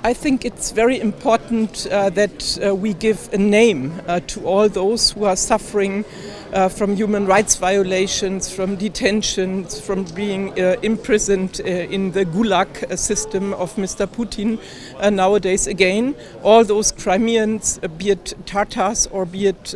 I think it's very important that we give a name to all those who are suffering from human rights violations, from detentions, from being imprisoned in the gulag system of Mr. Putin nowadays again. All those Crimeans, be it Tatars or be it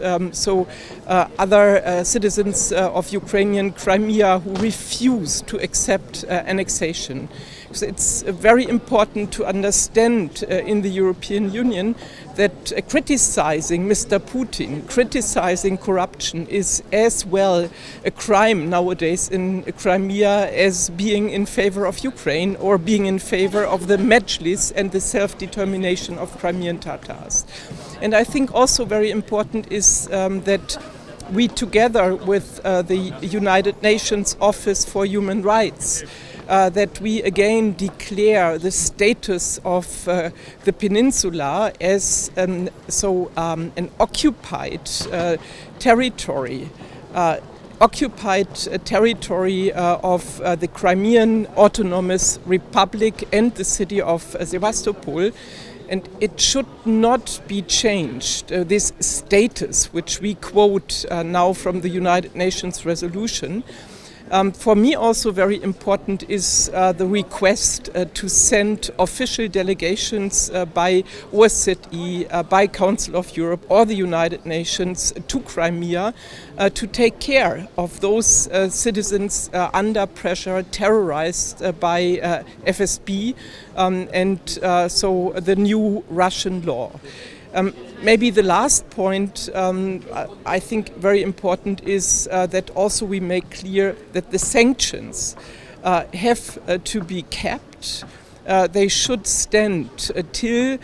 other citizens of Ukrainian Crimea who refuse to accept annexation. So it's very important to understand in the European Union that criticizing Mr. Putin, criticizing corruption is as well a crime nowadays in Crimea as being in favor of Ukraine or being in favor of the Mejlis and the self-determination of Crimean Tatars. And I think also very important is that we, together with the United Nations Office for Human Rights, that we again declare the status of the peninsula as an occupied territory. Occupied territory of the Crimean Autonomous Republic and the city of Sevastopol. And it should not be changed. This status, which we quote now from the United Nations resolution, for me also very important is the request to send official delegations by OSCE, by Council of Europe or the United Nations to Crimea to take care of those citizens under pressure, terrorized by FSB so the new Russian law. Maybe the last point I think very important is that also we make clear that the sanctions have to be kept. They should stand till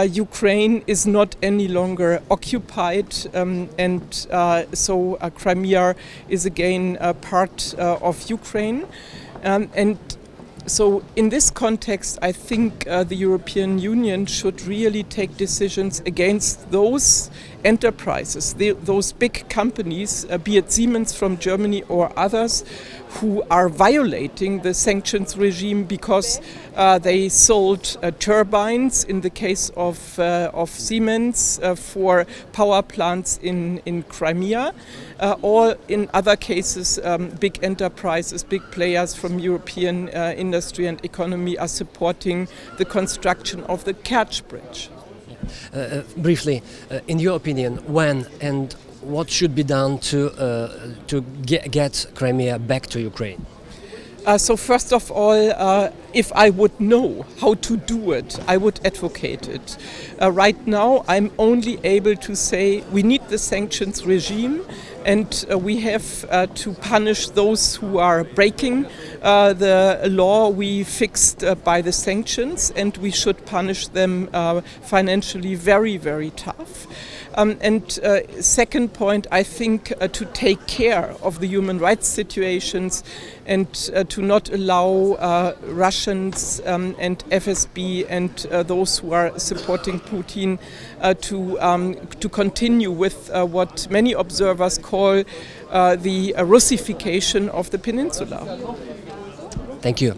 Ukraine is not any longer occupied so Crimea is again a part of Ukraine. So in this context, I think the European Union should really take decisions against those enterprises, those big companies, be it Siemens from Germany or others, who are violating the sanctions regime because they sold turbines, in the case of Siemens, for power plants in Crimea, or in other cases big enterprises, big players from European industry and economy are supporting the construction of the Kerch Bridge. Briefly, in your opinion, when and what should be done to get Crimea back to Ukraine? So first of all, if I would know how to do it, I would advocate it. Right now, I'm only able to say we need the sanctions regime, and we have to punish those who are breaking the law we fixed by the sanctions, and we should punish them financially very, very tough. Second point, I think to take care of the human rights situations and to not allow Russians and FSB and those who are supporting Putin to continue with what many observers call the Russification of the peninsula. Thank you.